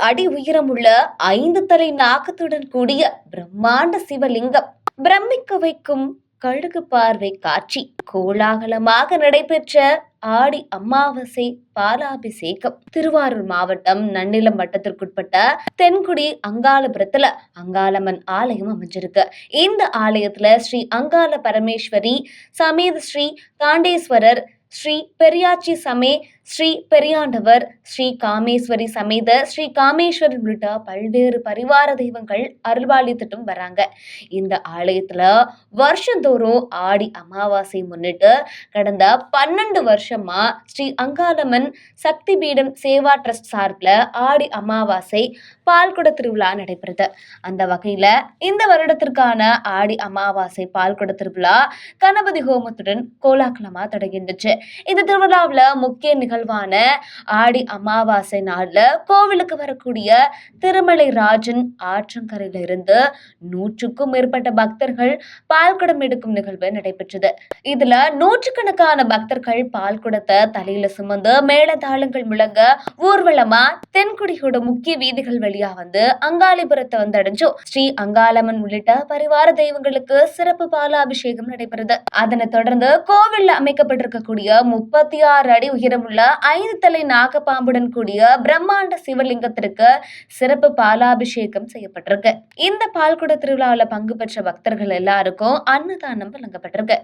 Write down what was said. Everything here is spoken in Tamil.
அடி உயரமுள்ள 5 தலை நாகத்துடன் கூடிய பிரம்மாண்ட சிவலிங்கம். பிரமிக்க வைக்கும் கழுகு பார்வை காட்சி. கோலாகலமாக நடைபெற்ற ஆடி அமாவாசை பாலாபிஷேகம். திருவாரூர் மாவட்டம் நன்னிலம் வட்டத்திற்குட்பட்ட தென்குடி அங்காளபுரத்துல அங்காளம்மன் ஆலயம் அமைஞ்சிருக்கு. இந்த ஆலயத்துல ஸ்ரீ அங்காள பரமேஸ்வரி சமேத ஸ்ரீ தாண்டேஸ்வரர், ஸ்ரீ பெரியாச்சி சமே ஸ்ரீ பெரியாண்டவர், ஸ்ரீ காமேஸ்வரி சமேத ஸ்ரீ காமேஸ்வரர் உள்ளிட்ட பல்வேறு பரிவார தெய்வங்கள் அருள்பாலித்துட்டும் வராங்க. இந்த ஆலயத்துல வருஷந்தோறும் ஆடி அமாவாசை முன்னிட்டு கடந்த 12 வருஷமா ஸ்ரீ அங்காளம்மன் சக்தி பீடம் சேவா ட்ரஸ்ட் சார்பில் ஆடி அமாவாசை பால்குட திருவிழா நடைபெறுது. அந்த வகையில இந்த வருடத்திற்கான ஆடி அமாவாசை பால்குட திருவிழா கணபதி ஹோமத்துடன் கோலாகலமா தொடங்கிருந்துச்சு. இந்த திருவிழாவில் முக்கிய நிகழ்வான ஆடி அமாவாசை நாள்ல கோவிலுக்கு வரக்கூடிய திருமலை ராஜன் ஆற்றங்கரையில இருந்து 100க்கும் மேற்பட்ட பக்தர்கள் பால்குடம் எடுக்கும் நிகழ்வு நடைபெற்றது. இதுல நூற்றுக்கணக்கான பக்தர்கள் பால்குடத்தை தலையில சுமந்து மேளதாளங்கள் முழங்க ஊர்வலமா தென்குடியோட முக்கிய வீதிகள் வழியா வந்து அங்காளிபுரத்தை வந்து அடைஞ்சோம். ஸ்ரீ அங்காளம்மன் உள்ளிட்ட பரிவார தெய்வங்களுக்கு சிறப்பு பாலாபிஷேகம் நடைபெறுது. அதனை தொடர்ந்து கோவில்ல அமைக்கப்பட்டிருக்கக்கூடிய 36 அடி உயரமுள்ள 5 தலை நாகப்பாம்புடன் கூடிய பிரம்மாண்ட சிவலிங்கத்திற்கு சிறப்பு பாலாபிஷேகம் செய்யப்பட்டிருக்கு. இந்த பால்குட திருவிழாவில் பங்கு பெற்ற பக்தர்கள் எல்லாருக்கும் அன்னதானம் வழங்கப்பட்டிருக்கு.